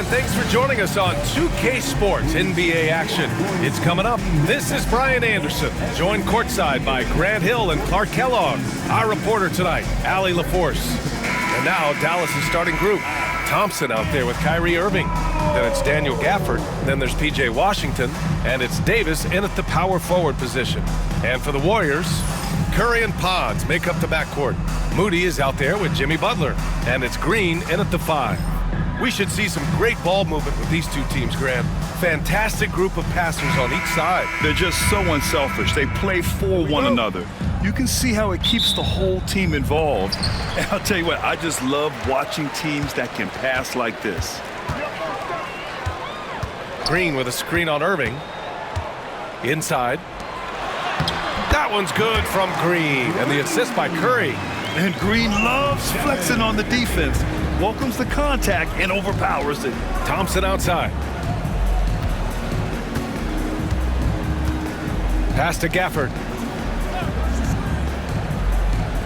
thanks for joining us on 2K Sports NBA action. It's coming up. This is Brian Anderson, joined courtside by Grant Hill and Clark Kellogg. Our reporter tonight, Allie LaForce. And now Dallas' starting group. Thompson out there with Kyrie Irving. Then it's Daniel Gafford. Then there's P.J. Washington. And it's Davis in at the power forward position. And for the Warriors, Curry and Pons make up the backcourt. Moody is out there with Jimmy Butler. And it's Green in at the 5. We should see some great ball movement with these two teams, Grant. Fantastic group of passers on each side. They're just so unselfish. They play for one another. You can see how it keeps the whole team involved. And I'll tell you what, I just love watching teams that can pass like this. Green with a screen on Irving. Inside. That one's good from Green. And the assist by Curry. And Green loves flexing on the defense. Welcomes the contact and overpowers it. Thompson outside. Pass to Gafford.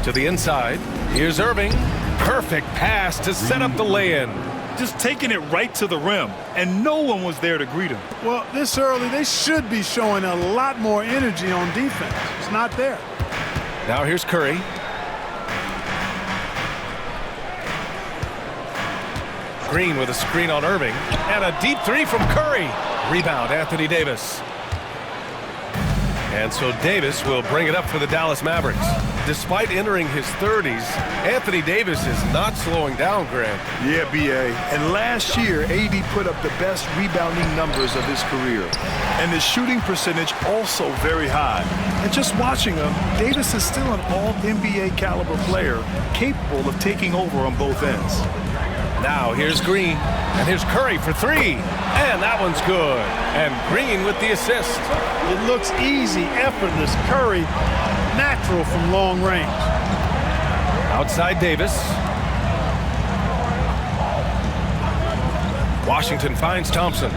To the inside. Here's Irving. Perfect pass to set up the lay-in. Just taking it right to the rim, and no one was there to greet him. Well, this early, they should be showing a lot more energy on defense. It's not there. Now here's Curry. Green with a screen on Irving. And a deep three from Curry. Rebound, Anthony Davis. And so Davis will bring it up for the Dallas Mavericks. Despite entering his 30s, Anthony Davis is not slowing down, Grant. Yeah, B.A. And last year, AD put up the best rebounding numbers of his career. And his shooting percentage also very high. And just watching him, Davis is still an all-NBA caliber player, capable of taking over on both ends. Now here's Green, and here's Curry for 3, and that one's good. And Green with the assist. It looks easy, effortless. Curry, natural from long range. Outside Davis. Washington finds Thompson.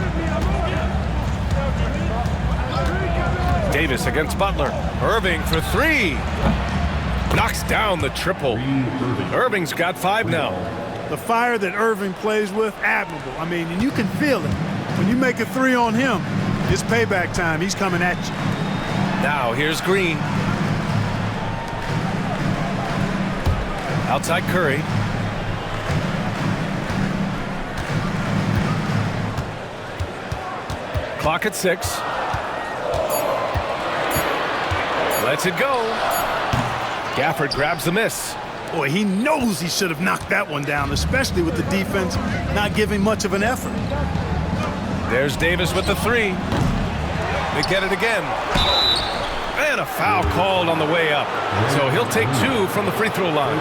Davis against Butler. Irving for 3. Knocks down the triple. Irving's got 5 now. The fire that Irving plays with, admirable. I mean, and you can feel it. When you make a 3 on him, it's payback time. He's coming at you. Now here's Green. Outside Curry. Clock at 6. Lets it go. Gafford grabs the miss. Boy, he knows he should have knocked that one down, especially with the defense not giving much of an effort. There's Davis with the 3. They get it again. And a foul called on the way up. So he'll take 2 from the free throw line.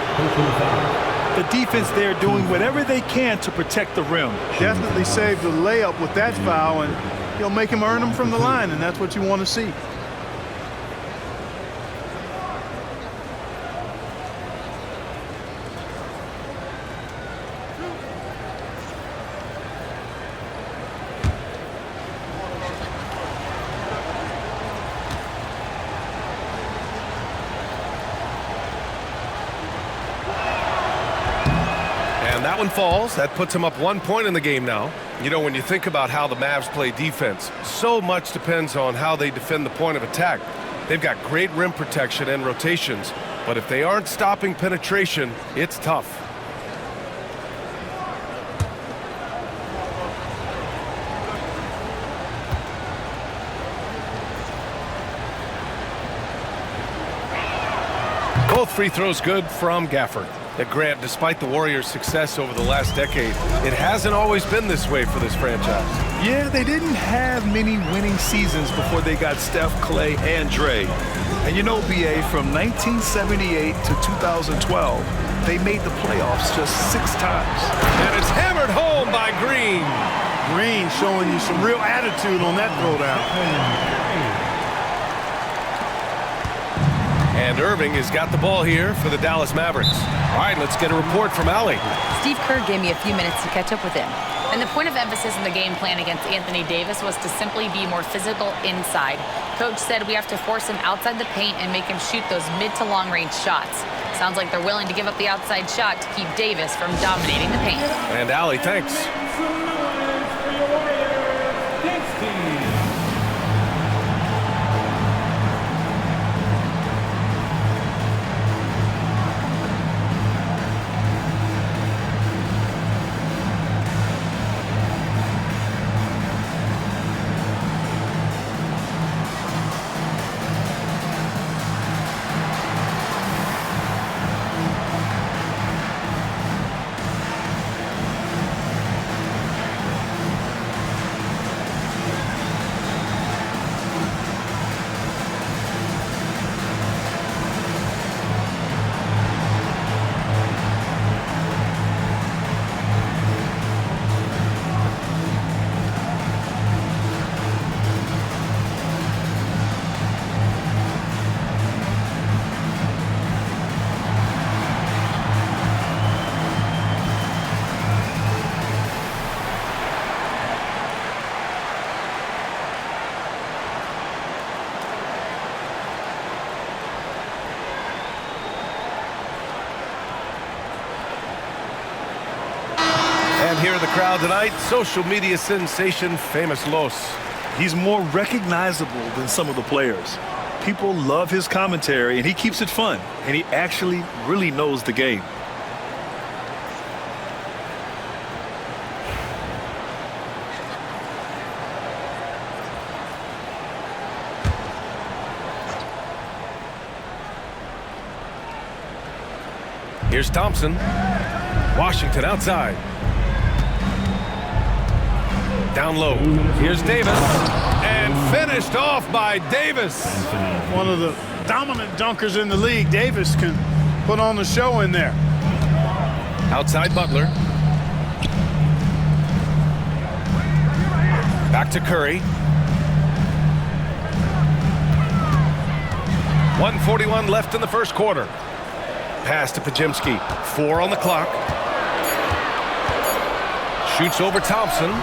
The defense there doing whatever they can to protect the rim. Definitely saved the layup with that foul, and he'll make him earn them from the line, and that's what you want to see. That one falls. That puts him up 1 point in the game now. You know, when you think about how the Mavs play defense, so much depends on how they defend the point of attack. They've got great rim protection and rotations, but if they aren't stopping penetration, it's tough. Both free throws good from Gafford. Grant, despite the Warriors' success over the last decade, it hasn't always been this way for this franchise. Yeah, they didn't have many winning seasons before they got Steph, Clay, and Dre. And you know, B.A., from 1978 to 2012, they made the playoffs just 6 times. And it's hammered home by Green. Green showing you some real attitude on that throwdown. And Irving has got the ball here for the Dallas Mavericks. All right, let's get a report from Allie. Steve Kerr gave me a few minutes to catch up with him. And the point of emphasis in the game plan against Anthony Davis was to simply be more physical inside. Coach said we have to force him outside the paint and make him shoot those mid to long range shots. Sounds like they're willing to give up the outside shot to keep Davis from dominating the paint. And Allie, thanks. And here in the crowd tonight, social media sensation Famous Los. He's more recognizable than some of the players. People love his commentary, and he keeps it fun. And he actually really knows the game. Here's Thompson. Washington outside. Down low. Here's Davis. And finished off by Davis. One of the dominant dunkers in the league. Davis can put on the show in there. Outside Butler. Back to Curry. 1:41 left in the first quarter. Pass to Podziemski. 4 on the clock. Shoots over Thompson.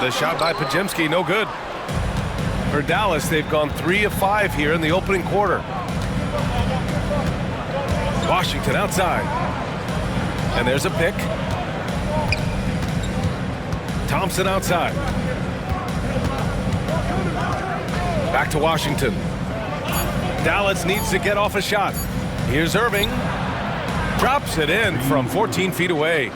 The shot by Podziemski, no good. For Dallas, they've gone 3 of 5 here in the opening quarter. Washington outside. And there's a pick. Thompson outside. Back to Washington. Dallas needs to get off a shot. Here's Irving. Drops it in from 14 feet away.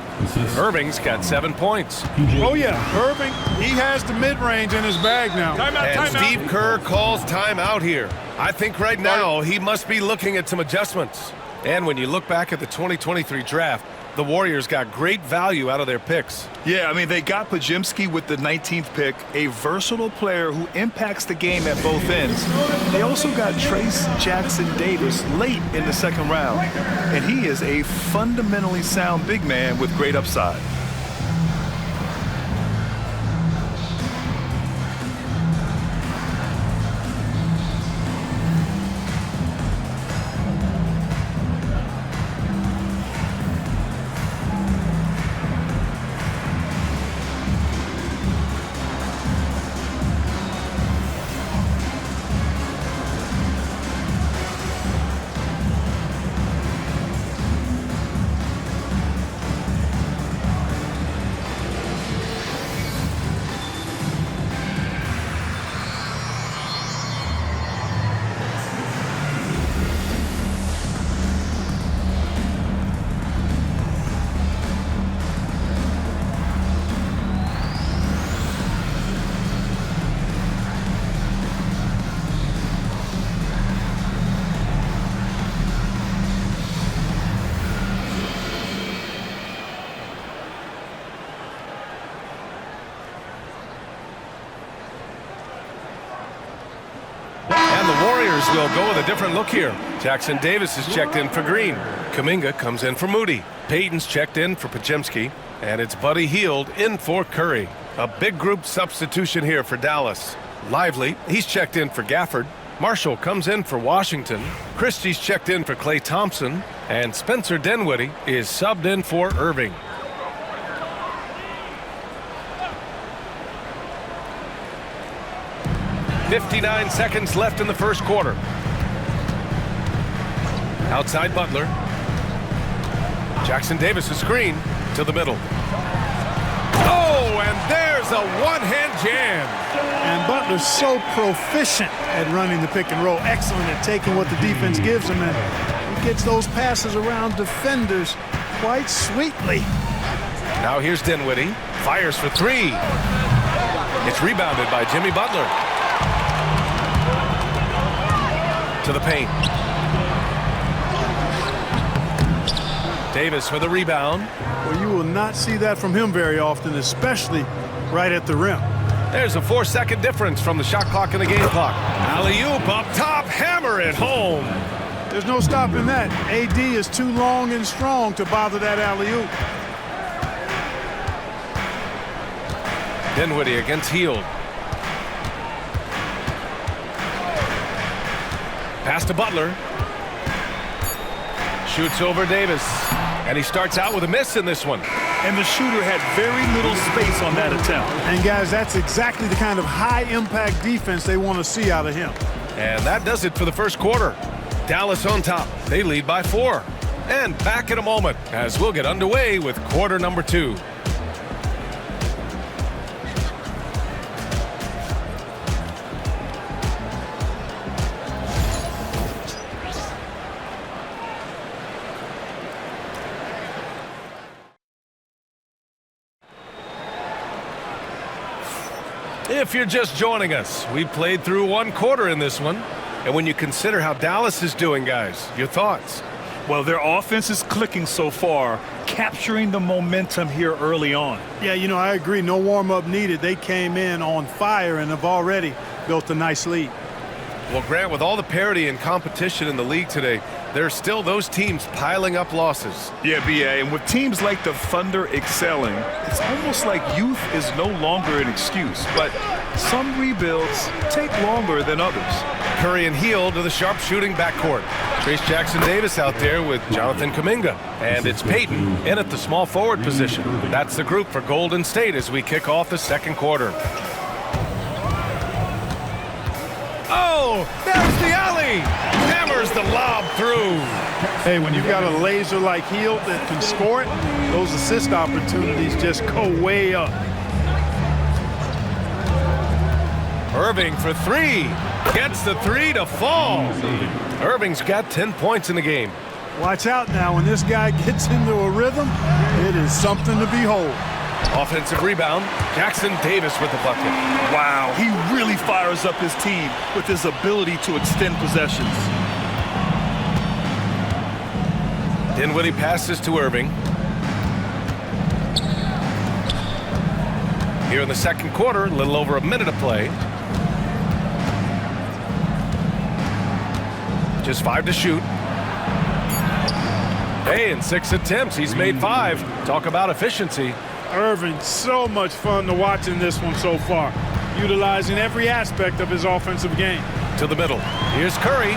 Irving's got 7 points. Oh, yeah. Irving, he has the mid-range in his bag now. And Steve Kerr calls timeout here. I think right now he must be looking at some adjustments. And when you look back at the 2023 draft, the Warriors got great value out of their picks. Yeah, I mean, they got Podziemski with the 19th pick, a versatile player who impacts the game at both ends. They also got Trace Jackson-Davis late in the second round, and he is a fundamentally sound big man with great upside. Will go with a different look here. Jackson Davis is checked in for Green. Kuminga comes in for Moody. Payton's checked in for Podziemski. And it's Buddy Hield in for Curry. A big group substitution here for Dallas. Lively, he's checked in for Gafford. Marshall comes in for Washington. Christie's checked in for Klay Thompson. And Spencer Dinwiddie is subbed in for Irving. .59 seconds left in the first quarter. Outside Butler. Jackson Davis' screen to the middle. Oh, and there's a one-hand jam. And Butler's so proficient at running the pick and roll. Excellent at taking what the defense gives him. And he gets those passes around defenders quite sweetly. Now here's Dinwiddie. Fires for 3. It's rebounded by Jimmy Butler. To the paint. Davis for the rebound. Well, you will not see that from him very often, especially right at the rim. There's a 4-second difference from the shot clock and the game clock. Alley-oop up top, hammer it home. There's no stopping that. AD is too long and strong to bother that alley-oop. Dinwiddie against Hield. Pass to Butler. Shoots over Davis. And he starts out with a miss in this one. And the shooter had very little space on that attempt. And guys, that's exactly the kind of high-impact defense they want to see out of him. And that does it for the first quarter. Dallas on top. They lead by 4. And back in a moment as we'll get underway with quarter number 2. If you're just joining us, we played through one quarter in this one. And when you consider how Dallas is doing, guys, your thoughts? Well, their offense is clicking so far, capturing the momentum here early on. Yeah, I agree. No warm-up needed. They came in on fire and have already built a nice lead. Well, Grant, with all the parity and competition in the league today, there are still those teams piling up losses. Yeah, B.A., and with teams like the Thunder excelling, it's almost like youth is no longer an excuse. But some rebuilds take longer than others. Curry and Hield to the sharpshooting backcourt. Trace Jackson-Davis out there with Jonathan Kuminga. And it's Payton in at the small forward position. That's the group for Golden State as we kick off the second quarter. Oh, there's the alley. Hammers the lob through. Hey, when you've got a laser like Hield that can score it, those assist opportunities just go way up. Irving for three. Gets the three to fall. Irving's got 10 points in the game. Watch out now. When this guy gets into a rhythm, it is something to behold. Offensive rebound. Jackson-Davis with the bucket. Wow, he really fires up his team with his ability to extend possessions. Dinwiddie passes to Irving. Here in the second quarter, a little over a minute of play. Just 5 to shoot. Hey, in 6 attempts, he's made 5. Talk about efficiency. Irving, so much fun to watch in this one so far, utilizing every aspect of his offensive game. To the middle. Here's Curry.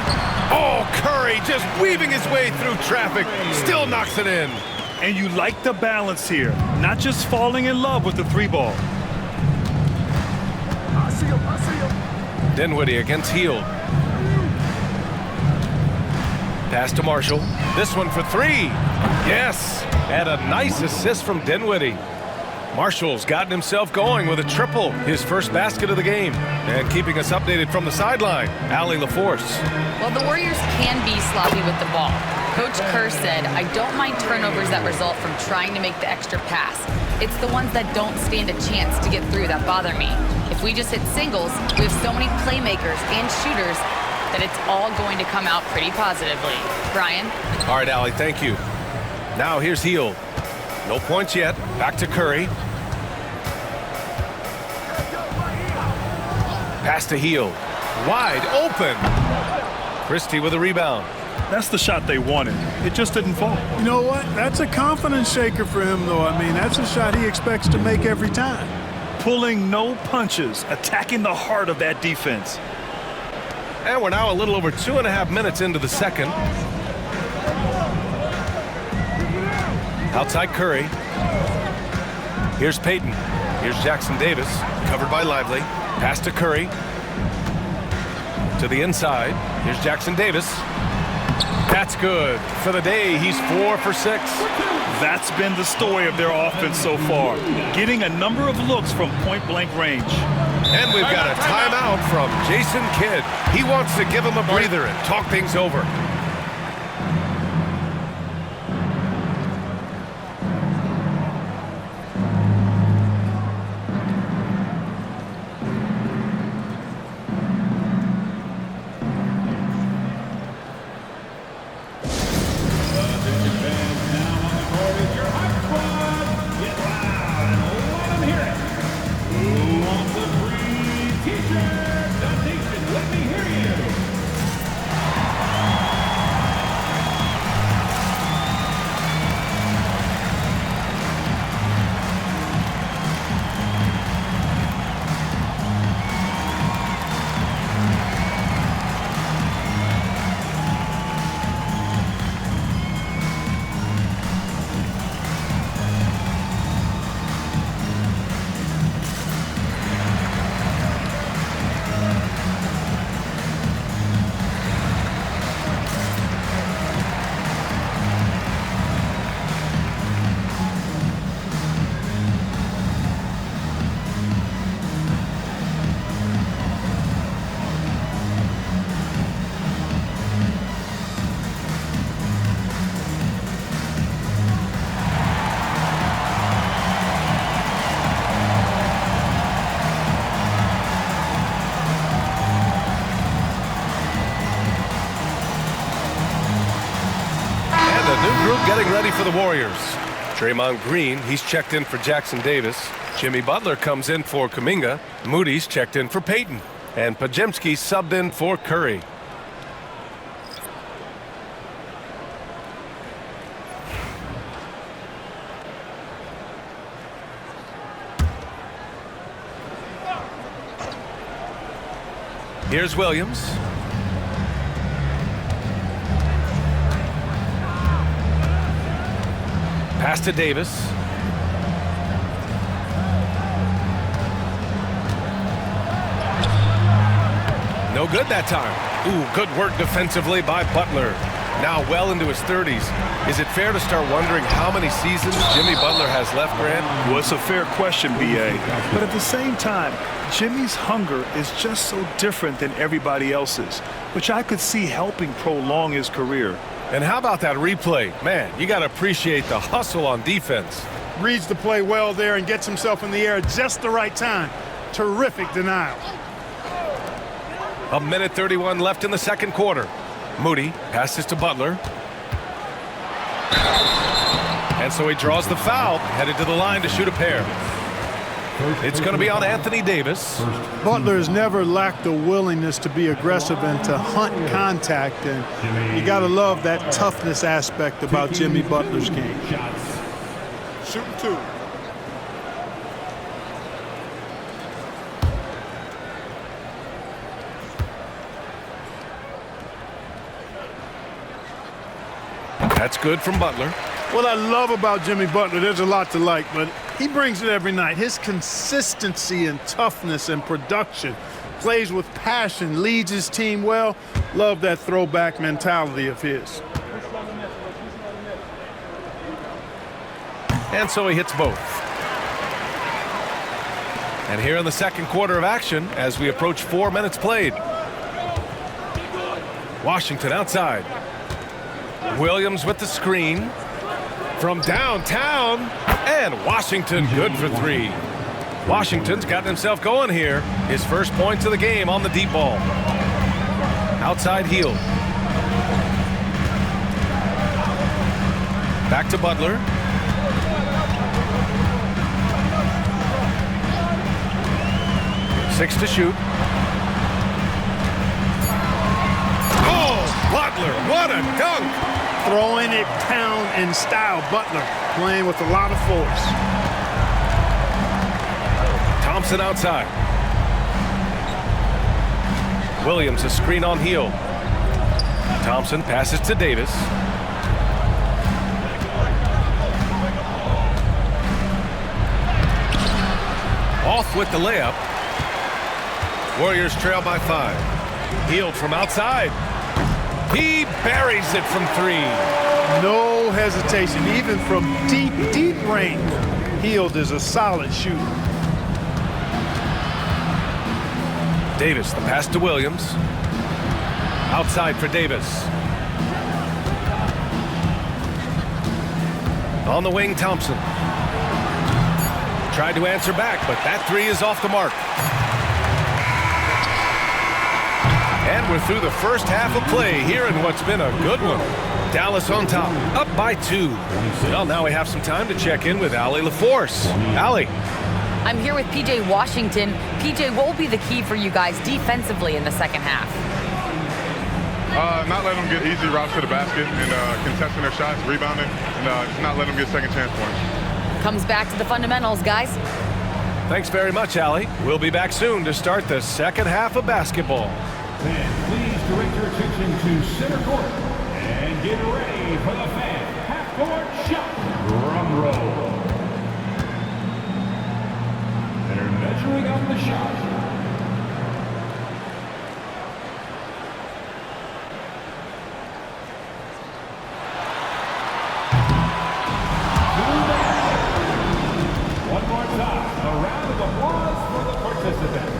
Oh, Curry just weaving his way through traffic. Still knocks it in. And you like the balance here, not just falling in love with the three ball. I see him. Dinwiddie against Hield. Pass to Marshall. This one for 3. Yes. And a nice assist from Dinwiddie. Marshall's gotten himself going with a triple, his first basket of the game. And keeping us updated from the sideline, Allie LaForce. Well, the Warriors can be sloppy with the ball. Coach Kerr said, I don't mind turnovers that result from trying to make the extra pass. It's the ones that don't stand a chance to get through that bother me. If we just hit singles, we have so many playmakers and shooters that it's all going to come out pretty positively. Brian? All right, Allie, thank you. Now here's Hield. No points yet. Back to Curry. Pass to Hield. Wide open. Christie with a rebound. That's the shot they wanted. It just didn't fall. You know what? That's a confidence shaker for him, though. I mean, that's a shot he expects to make every time. Pulling no punches, attacking the heart of that defense. And we're now a little over 2.5 minutes into the second. Outside Curry. Here's Payton. Here's Jackson-Davis, covered by Lively. Pass to Curry. To the inside. Here's Jackson-Davis. That's good. For the day, he's 4 for 6. That's been the story of their offense so far, getting a number of looks from point-blank range. And we've got a timeout from Jason Kidd. He wants to give him a breather and talk things over. getting ready for the Warriors. Draymond Green, he's checked in for Jackson Davis. Jimmy Butler comes in for Kuminga. Moody's checked in for Payton. And Podziemski subbed in for Curry. Here's Williams. Pass to Davis. No good that time. Ooh, good work defensively by Butler. Now well into his 30s. Is it fair to start wondering how many seasons Jimmy Butler has left, Grant? Well, it's a fair question, B.A. But at the same time, Jimmy's hunger is just so different than everybody else's, which I could see helping prolong his career. And how about that replay? Man, you got to appreciate the hustle on defense. Reads the play well there and gets himself in the air at just the right time. Terrific denial. 1:31 left in the second quarter. Moody passes to Butler. And so he draws the foul, headed to the line to shoot a pair. It's going to be on Anthony Davis. Butler has never lacked the willingness to be aggressive and to hunt contact, and you got to love that toughness aspect about Jimmy Butler's game. Shooting two. That's good from Butler. What I love about Jimmy Butler, there's a lot to like, but he brings it every night. His consistency and toughness and production, plays with passion, leads his team well. Love that throwback mentality of his. And so he hits both. And here in the second quarter of action, as we approach 4 minutes played. Washington outside. Williams with the screen. From downtown, and Washington good for three. Washington's gotten himself going here. His first points of the game on the deep ball. Outside heel. Back to Butler. Six to shoot. Oh, Butler, what a dunk! Throwing it down in style. Butler playing with a lot of force. Thompson outside. Williams a screen on heel. Thompson passes to Davis. Off with the layup. Warriors trail by 5. Hield from outside. He buries it from 3. No hesitation, even from deep, deep range. Hield is a solid shooter. Davis, the pass to Williams. Outside for Davis. On the wing, Thompson. Tried to answer back, but that 3 is off the mark. And we're through the first half of play here in what's been a good one. Dallas on top, up by 2. Well, now we have some time to check in with Allie LaForce. Allie. I'm here with P.J. Washington. P.J., what will be the key for you guys defensively in the second half? Not letting them get easy routes to the basket and contesting their shots, rebounding, and just not letting them get second chance points. Comes back to the fundamentals, guys. Thanks very much, Allie. We'll be back soon to start the second half of basketball. Then please direct your attention to center court and get ready for the fan half-court shot. Drum roll. They're measuring up the shot. One more time, a round of applause for the participants.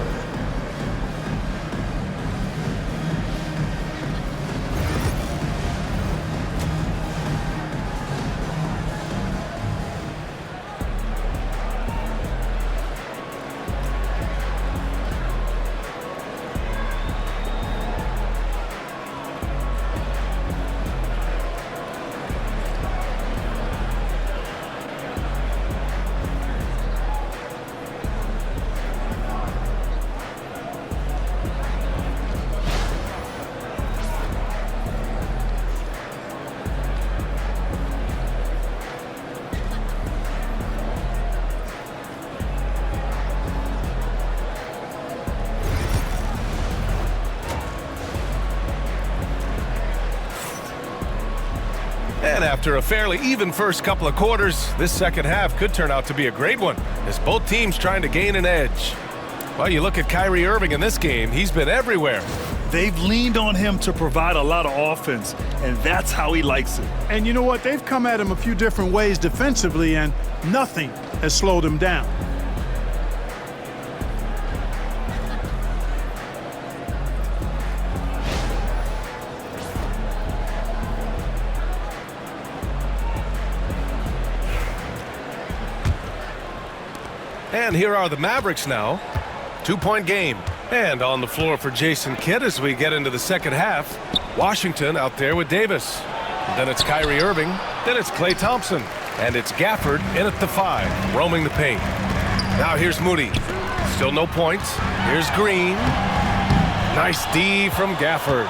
And after a fairly even first couple of quarters, this second half could turn out to be a great one as both teams trying to gain an edge. Well, you look at Kyrie Irving in this game, he's been everywhere. They've leaned on him to provide a lot of offense, and that's how he likes it. And you know what? They've come at him a few different ways defensively, and nothing has slowed him down. And here are the Mavericks now. 2-point game. And on the floor for Jason Kidd as we get into the second half. Washington out there with Davis. And then it's Kyrie Irving. Then it's Klay Thompson. And it's Gafford in at the 5, roaming the paint. Now here's Moody. Still no points. Here's Green. Nice D from Gafford.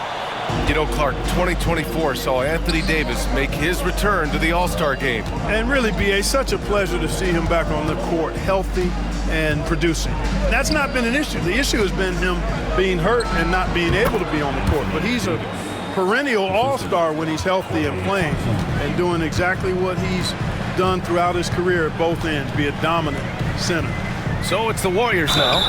You know, Clark, 2024 saw Anthony Davis make his return to the All-Star game. And really, B.A., such a pleasure to see him back on the court, healthy and producing. That's not been an issue. The issue has been him being hurt and not being able to be on the court. But he's a perennial all-star when he's healthy and playing and doing exactly what he's done throughout his career at both ends, be a dominant center. So it's the Warriors now,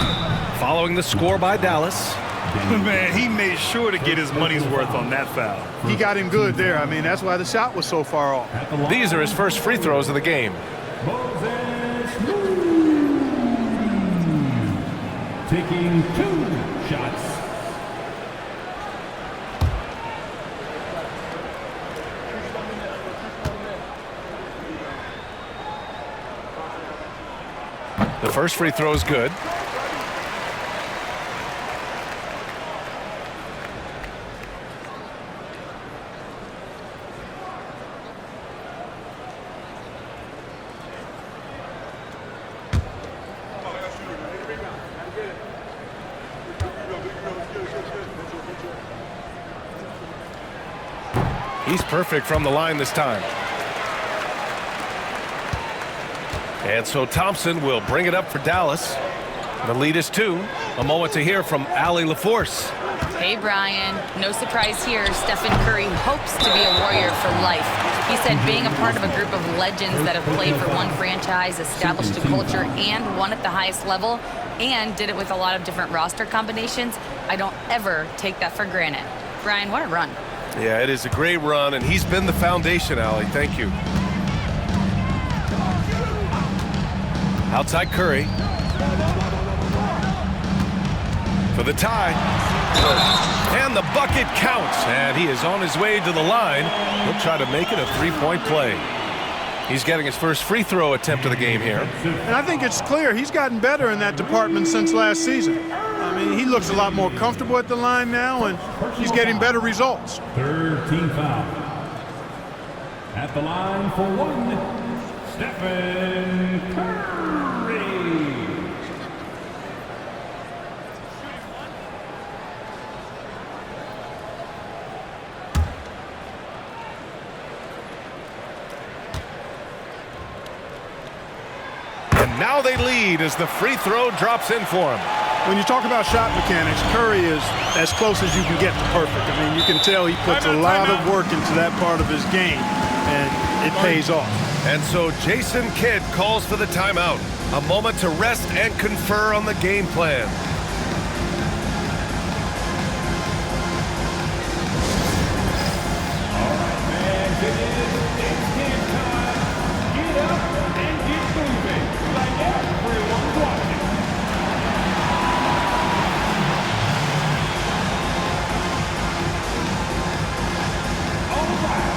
following the score by Dallas. Man, he made sure to get his money's worth on that foul. He got him good there. I mean, that's why the shot was so far off. These are his first free throws of the game. Taking 2 shots. The first free throw is good. He's perfect from the line this time. And so Thompson will bring it up for Dallas. The lead is 2. A moment to hear from Allie LaForce. Hey, Brian. No surprise here. Stephen Curry hopes to be a Warrior for life. He said being a part of a group of legends that have played for one franchise, established a culture, and won at the highest level, and did it with a lot of different roster combinations, I don't ever take that for granted. Brian, what a run. Yeah, it is a great run, and he's been the foundation, Allie. Thank you. Outside Curry. For the tie. And the bucket counts. And he is on his way to the line. He'll try to make it a 3-point play. He's getting his first free throw attempt of the game here. And I think it's clear he's gotten better in that department since last season. I mean, he looks a lot more comfortable at the line now, and he's getting better results. 3rd team foul. At the line for 1, Stephen Curry. And now they lead as the free throw drops in for him. When you talk about shot mechanics, Curry is as close as you can get to perfect. I mean, you can tell he puts a lot of work into that part of his game, and it pays off. And so Jason Kidd calls for the timeout. A moment to rest and confer on the game plan. All right, man, it's game time. Get up and get moving like everyone's watching. All right.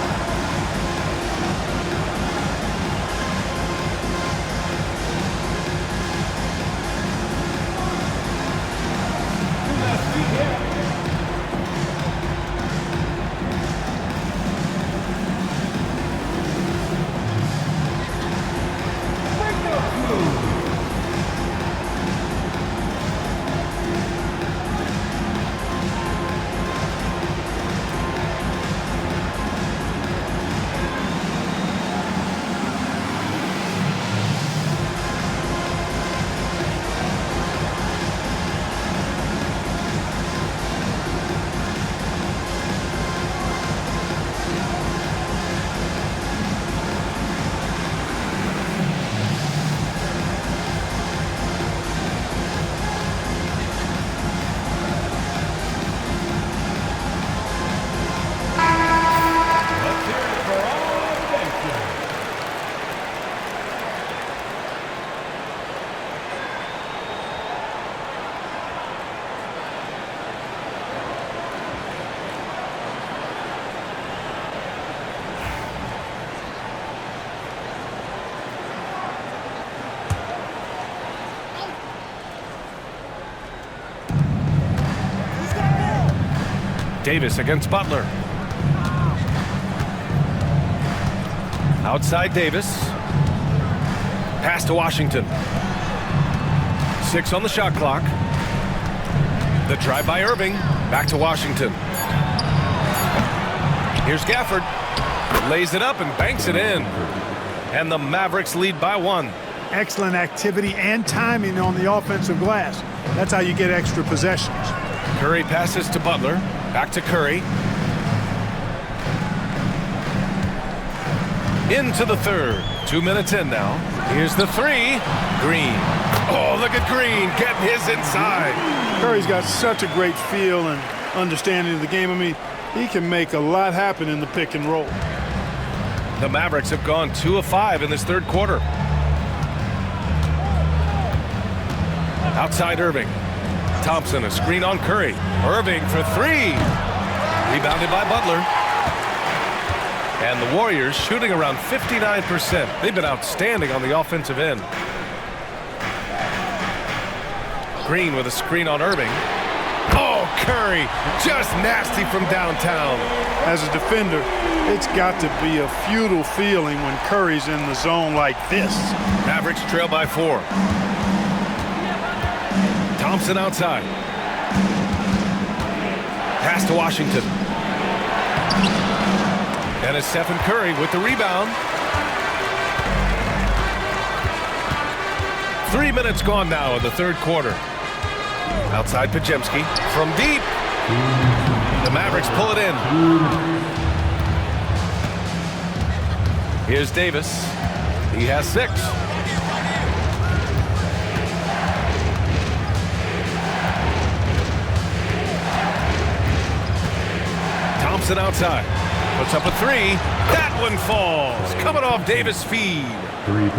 Davis against Butler. Outside Davis. Pass to Washington. 6 on the shot clock. The drive by Irving. Back to Washington. Here's Gafford. Lays it up and banks it in. And the Mavericks lead by 1. Excellent activity and timing on the offensive glass. That's how you get extra possessions. Curry passes to Butler. Back to Curry. Into the third. 2 minutes in now. Here's the 3. Green. Oh, look at Green getting his inside. Curry's got such a great feel and understanding of the game. I mean, he can make a lot happen in the pick and roll. The Mavericks have gone 2 of 5 in this third quarter. Outside Irving. Thompson, a screen on Curry. Irving for 3. Rebounded by Butler. And the Warriors shooting around 59%. They've been outstanding on the offensive end. Green with a screen on Irving. Oh, Curry, just nasty from downtown. As a defender, it's got to be a futile feeling when Curry's in the zone like this. Mavericks trail by 4. Thompson outside. Pass to Washington. And it's Stephen Curry with the rebound. 3 minutes gone now in the third quarter. Outside Pajemski from deep. The Mavericks pull it in. Here's Davis. He has 6. Thompson outside. Puts up a 3. That one falls. Coming off Davis' feed.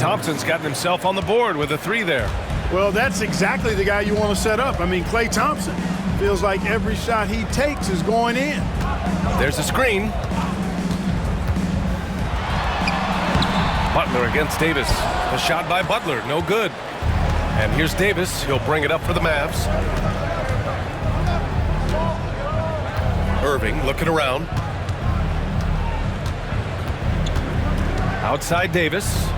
Thompson's gotten himself on the board with a 3 there. Well, that's exactly the guy you want to set up. I mean, Klay Thompson feels like every shot he takes is going in. There's a screen. Butler against Davis. A shot by Butler, no good. And here's Davis. He'll bring it up for the Mavs. Irving looking around. Outside Davis.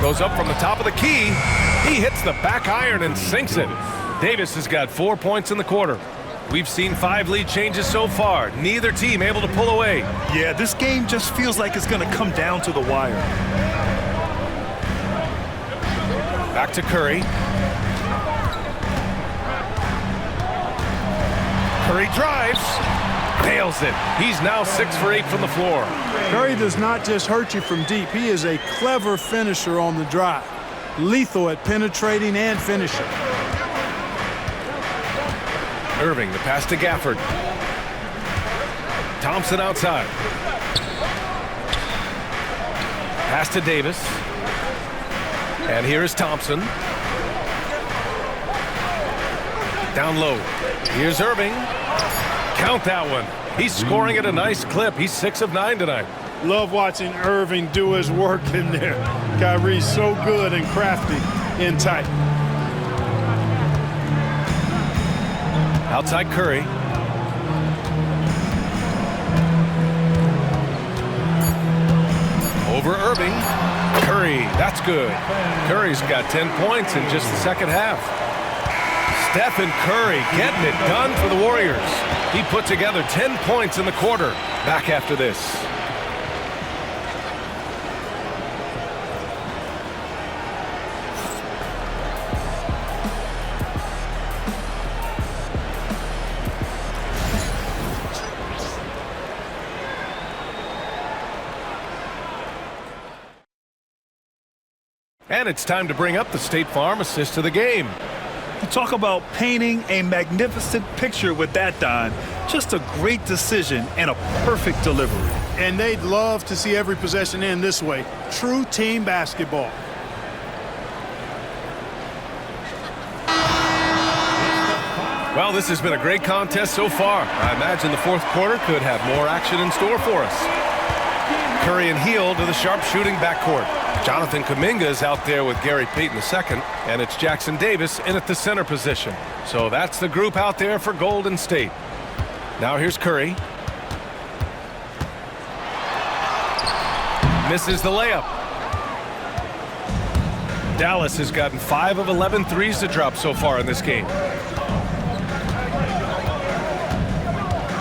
Goes up from the top of the key. He hits the back iron and sinks it. Davis has got 4 points in the quarter. We've seen 5 lead changes so far. Neither team able to pull away. Yeah, this game just feels like it's going to come down to the wire. Back to Curry. Curry drives. Nails it. He's now 6 for 8 from the floor. Curry does not just hurt you from deep. He is a clever finisher on the drive. Lethal at penetrating and finishing. Irving, the pass to Gafford. Thompson outside. Pass to Davis. And here is Thompson. Down low. Here's Irving. Count that one. He's scoring at a nice clip. He's 6 of 9 tonight. Love watching Irving do his work in there. Kyrie's so good and crafty in tight. Outside Curry. Over Irving. Curry, that's good. Curry's got 10 points in just the second half. Stephen Curry getting it done for the Warriors. He put together 10 points in the quarter. Back after this. And it's time to bring up the State Farm assist of the game. You talk about painting a magnificent picture with that, Don. Just a great decision and a perfect delivery. And they'd love to see every possession end this way. True team basketball. Well, this has been a great contest so far. I imagine the fourth quarter could have more action in store for us. Curry and Hield to the sharp shooting backcourt. Jonathan Kuminga is out there with Gary Payton II, and it's Jackson Davis in at the center position. So that's the group out there for Golden State. Now here's Curry. Misses the layup. Dallas has gotten 5 of 11 threes to drop so far in this game.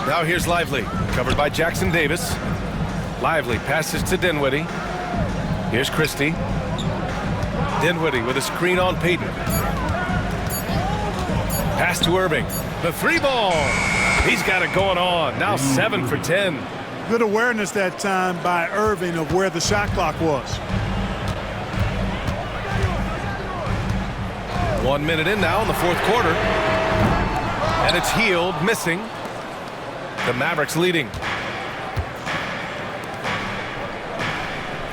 Now here's Lively, covered by Jackson Davis. Lively passes to Dinwiddie. Here's Christie. Dinwiddie with a screen on Payton. Pass to Irving. The 3-ball. He's got it going on. Now 7 for 10. Good awareness that time by Irving of where the shot clock was. 1 minute in now in the fourth quarter. And it's Hield missing. The Mavericks leading.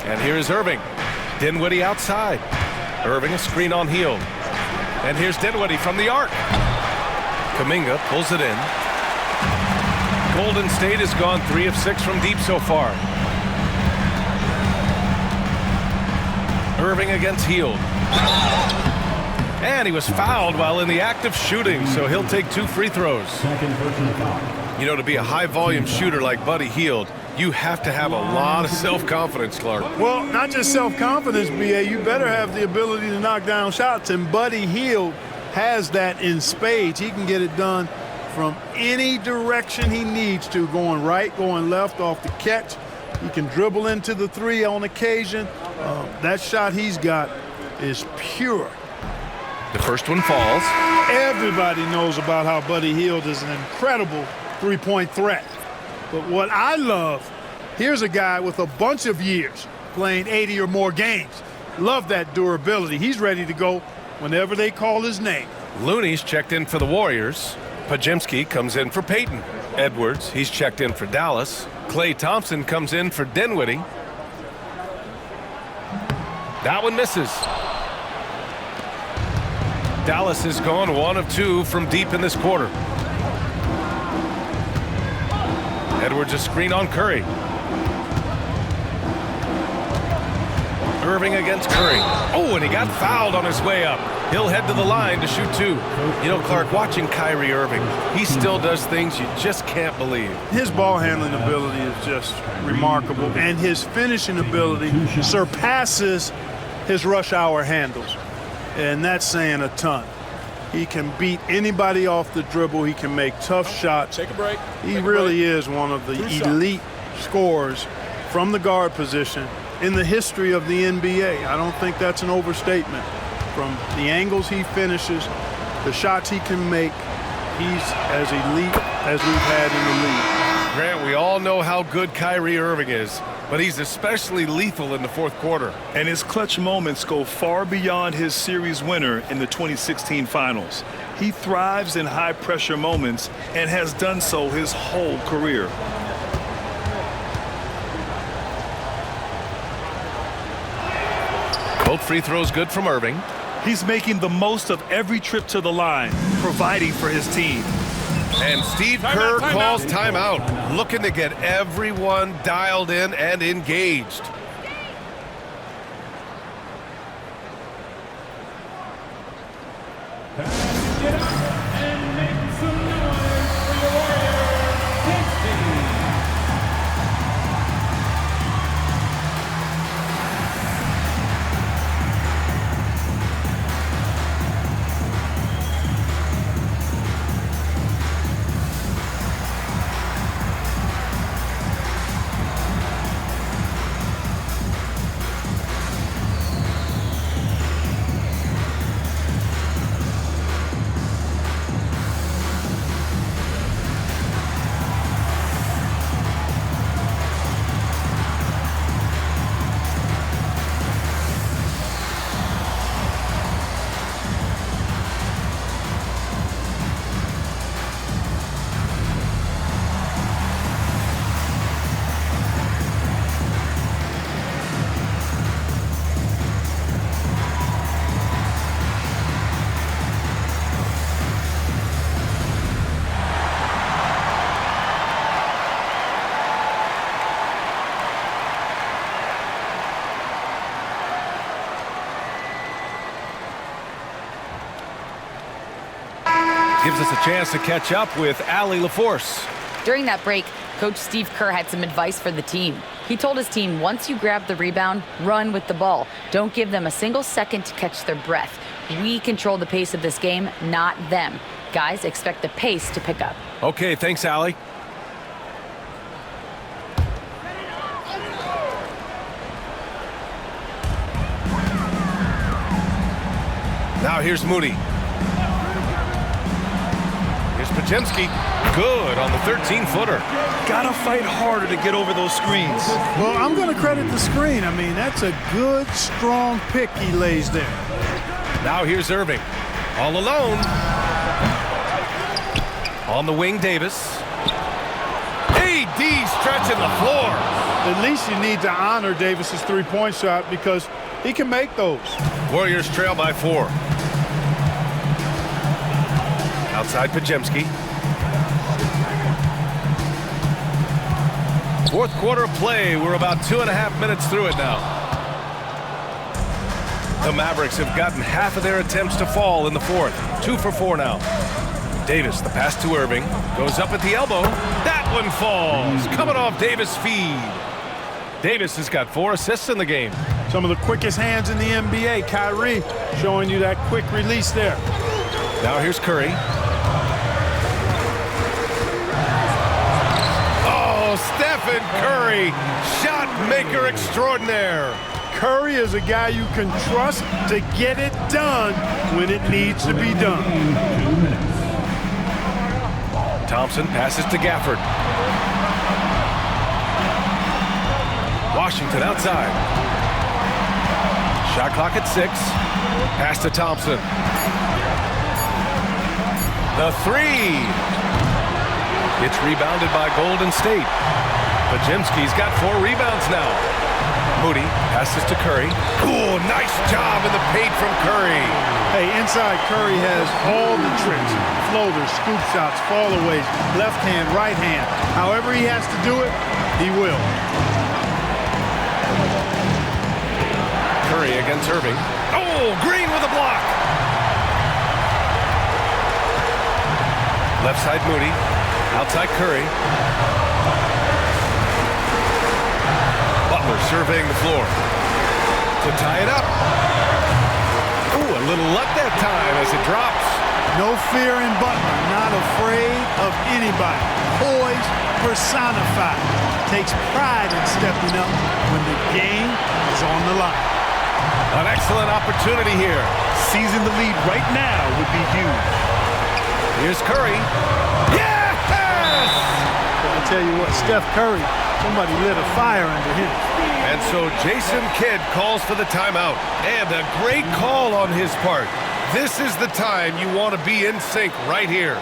And here's Irving. Dinwiddie outside. Irving a screen on Hield. And here's Dinwiddie from the arc. Kuminga pulls it in. Golden State has gone 3 of 6 from deep so far. Irving against Hield. And he was fouled while in the act of shooting, so he'll take 2 free throws. You know, to be a high-volume shooter like Buddy Hield, you have to have a lot of self-confidence, Clark. Well, not just self-confidence, B.A. You better have the ability to knock down shots, and Buddy Hield has that in spades. He can get it done from any direction he needs to, going right, going left off the catch. He can dribble into the 3 on occasion. That shot he's got is pure. The first one falls. Everybody knows about how Buddy Hield is an incredible three-point threat. But what I love, here's a guy with a bunch of years playing 80 or more games. Love that durability. He's ready to go whenever they call his name. Looney's checked in for the Warriors. Pajemski comes in for Payton. Edwards, he's checked in for Dallas. Klay Thompson comes in for Dinwiddie. That one misses. Dallas has gone 1 of 2 from deep in this quarter. Edwards a screen on Curry. Irving against Curry. Oh, and he got fouled on his way up. He'll head to the line to shoot 2. You know, Clark, watching Kyrie Irving, he still does things you just can't believe. His ball handling ability is just remarkable, and his finishing ability surpasses his rush hour handles. And that's saying a ton. He can beat anybody off the dribble. He can make tough shots. Take a break. He really is one of the elite scorers from the guard position in the history of the NBA. I don't think that's an overstatement. From the angles he finishes, the shots he can make, he's as elite as we've had in the league. Grant, we all know how good Kyrie Irving is, but he's especially lethal in the fourth quarter. And his clutch moments go far beyond his series winner in the 2016 finals. He thrives in high-pressure moments and has done so his whole career. Both free throws good from Irving. He's making the most of every trip to the line, providing for his team. And Steve Kerr calls timeout, looking to get everyone dialed in and engaged. Get up and make some noise for your Warriors. 60. Gives us a chance to catch up with Allie LaForce. During that break, Coach Steve Kerr had some advice for the team. He told his team, once you grab the rebound, run with the ball. Don't give them a single second to catch their breath. We control the pace of this game, not them. Guys, expect the pace to pick up. Okay, thanks, Allie. Now here's Moody. Here's Pajemski. Good on the 13-footer. Gotta fight harder to get over those screens. Well, I'm going to credit the screen. I mean, that's a good, strong pick he lays there. Now here's Irving. All alone. On the wing, Davis. AD stretching the floor. At least you need to honor Davis's three-point shot because he can make those. Warriors trail by 4. Outside Pajemski. Fourth quarter of play. We're about 2.5 minutes through it now. The Mavericks have gotten half of their attempts to fall in the fourth. 2 for 4 now. Davis, the pass to Irving. Goes up at the elbow. That one falls. Coming off Davis' feed. Davis has got 4 assists in the game. Some of the quickest hands in the NBA. Kyrie showing you that quick release there. Now here's Curry. Oh, Stephen Curry, shot maker extraordinaire. Curry is a guy you can trust to get it done when it needs to be done. Thompson passes to Gafford. Washington outside. Shot clock at 6. Pass to Thompson. The 3. It's rebounded by Golden State. Pajemski's got 4 rebounds now. Moody passes to Curry. Cool, nice job in the paint from Curry. Hey, inside Curry has all the tricks. Floaters, scoop shots, fallaways, left hand, right hand. However he has to do it, he will. Curry against Irving. Oh, Green with a block. Left side Moody. Outside Curry. Butler surveying the floor. To tie it up. Ooh, a little luck that time as it drops. No fear in Butler. Not afraid of anybody. Poise personified. Takes pride in stepping up when the game is on the line. An excellent opportunity here. Seizing the lead right now would be huge. Here's Curry. Yes! I tell you what, Steph Curry, somebody lit a fire under him. And so Jason Kidd calls for the timeout. And a great call on his part. This is the time you want to be in sync right here.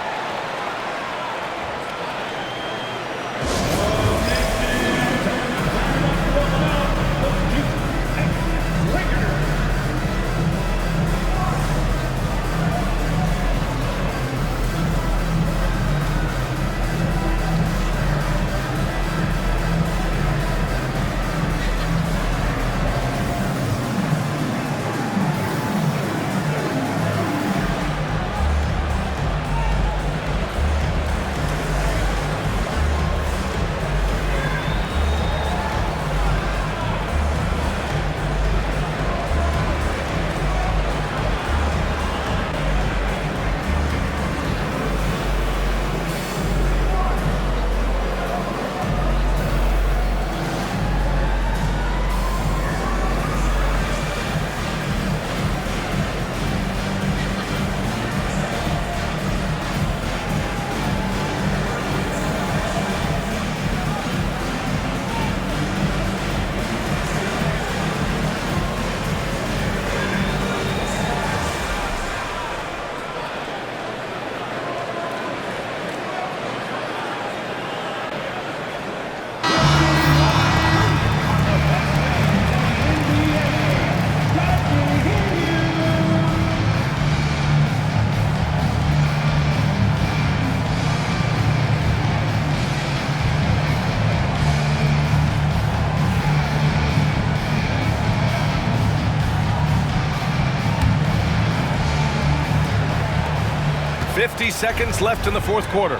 50 seconds left in the fourth quarter.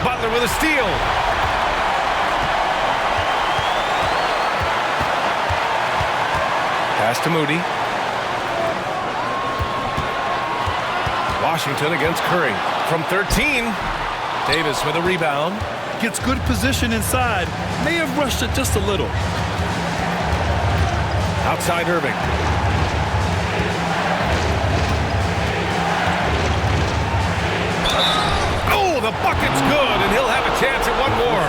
Butler with a steal. Pass to Moody. Washington against Curry. From 13, Davis with a rebound. Gets good position inside. May have rushed it just a little. Outside Irving. Oh, the bucket's good, and he'll have a chance at one more.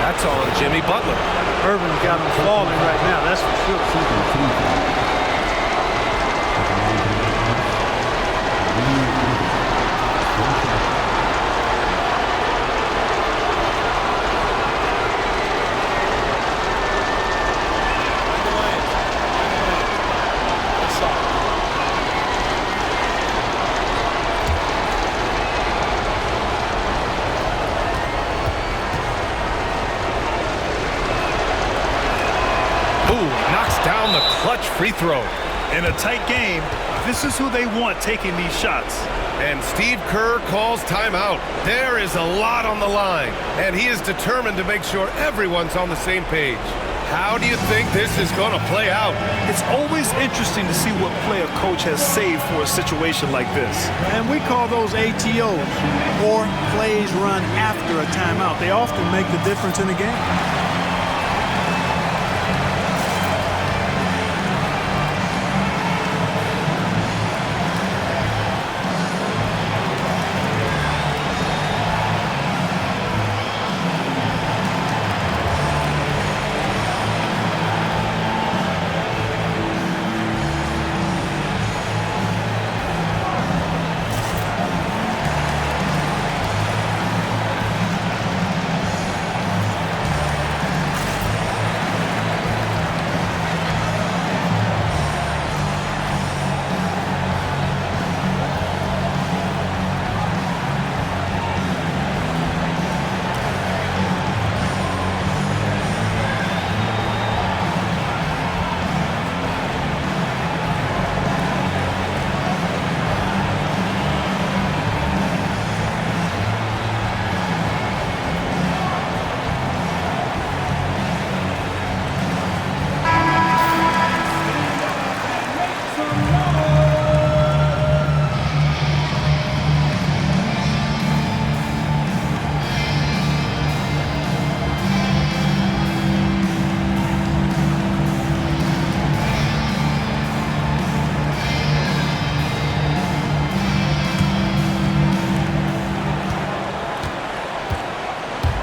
That's on Jimmy Butler. Irving's got him falling right now, that's for sure. Down the clutch free throw. In a tight game, this is who they want taking these shots. And Steve Kerr calls timeout. There is a lot on the line, and he is determined to make sure everyone's on the same page. How do you think this is going to play out? It's always interesting to see what play a coach has saved for a situation like this. And we call those ATOs, or plays run after a timeout. They often make the difference in a game.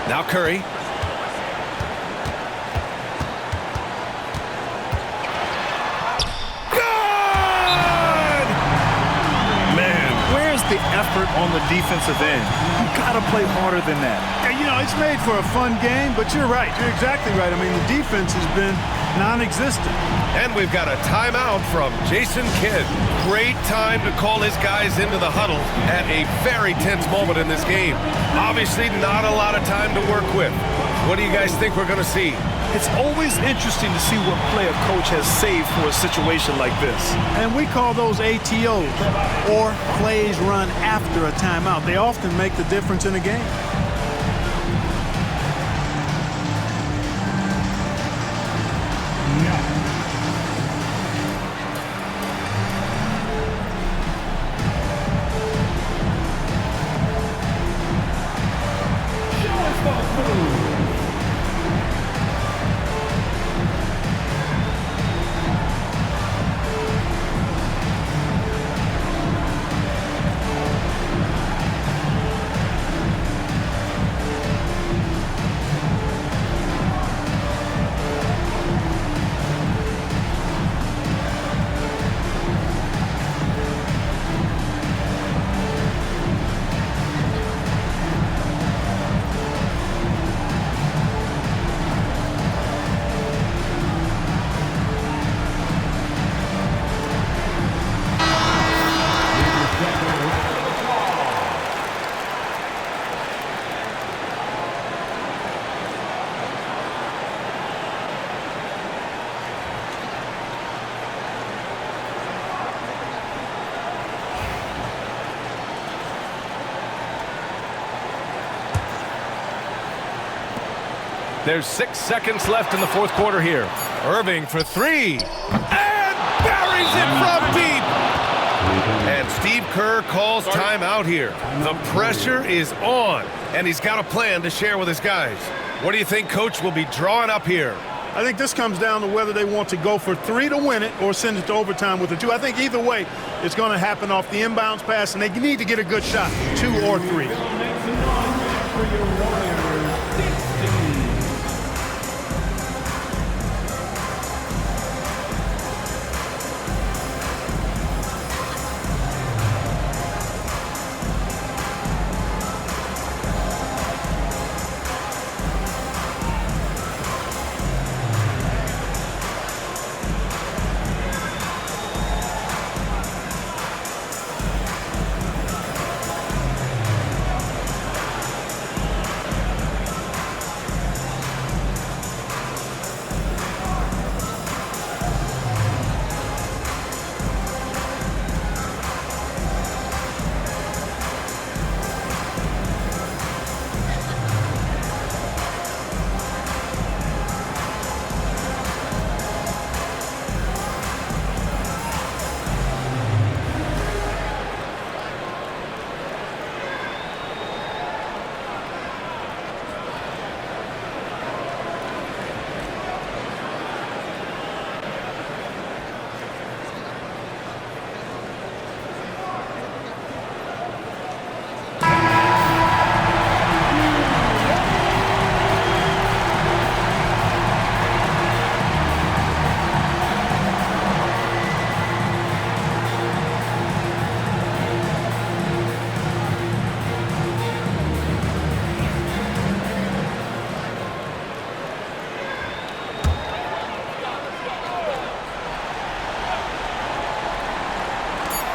Now Curry. Good! Man, where's the effort on the defensive end? You gotta play harder than that. Yeah, you know, it's made for a fun game, but you're right. You're exactly right. I mean, the defense has been non-existent. And we've got a timeout from Jason Kidd. Great time to call his guys into the huddle at a very tense moment in this game. Obviously, not a lot of time to work with. What do you guys think we're going to see? It's always interesting to see what play a coach has saved for a situation like this. And we call those ATOs, or plays run after a timeout. They often make the difference in a game. There's 6 seconds left in the fourth quarter here. Irving for three. And buries it from deep. And Steve Kerr calls timeout here. The pressure is on, and he's got a plan to share with his guys. What do you think Coach will be drawing up here? I think this comes down to whether they want to go for 3 to win it or send it to overtime with a 2. I think either way, it's going to happen off the inbounds pass, and they need to get a good shot, 2 or 3.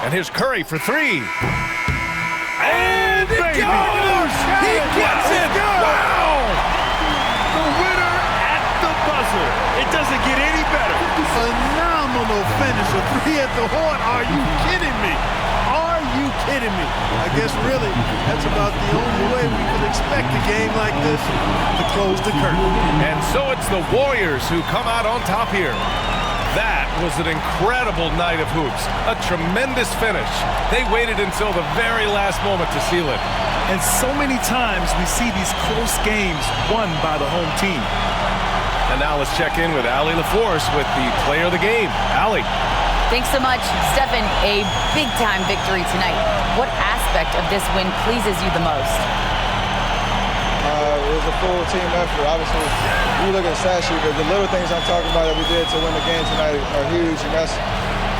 And here's Curry for three. And it goes! He gets it! Wow! The winner at the buzzer. It doesn't get any better. Phenomenal finish. A 3 at the horn. Are you kidding me? Are you kidding me? I guess really that's about the only way we could expect a game like this to close the curtain. And so it's the Warriors who come out on top here. That was an incredible night of hoops. A tremendous finish. They waited until the very last moment to seal it. And so many times we see these close games won by the home team. And now let's check in with Allie LaForce with the player of the game. Allie. Thanks so much, Stephen. A big-time victory tonight. What aspect of this win pleases you the most? It was a full team effort. Obviously, you look at the stat sheet, but the little things I'm talking about that we did to win the game tonight are huge. And that's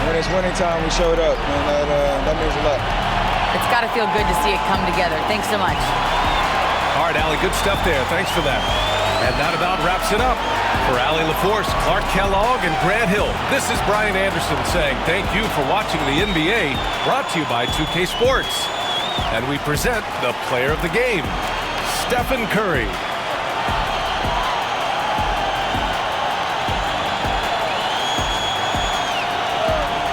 when it's winning time, we showed up, and that means a lot. It's got to feel good to see it come together. Thanks so much. All right, Allie, good stuff there. Thanks for that. And that about wraps it up. For Allie LaForce, Clark Kellogg, and Grant Hill, this is Brian Anderson saying thank you for watching the NBA, brought to you by 2K Sports. And we present the player of the game, Stephen Curry.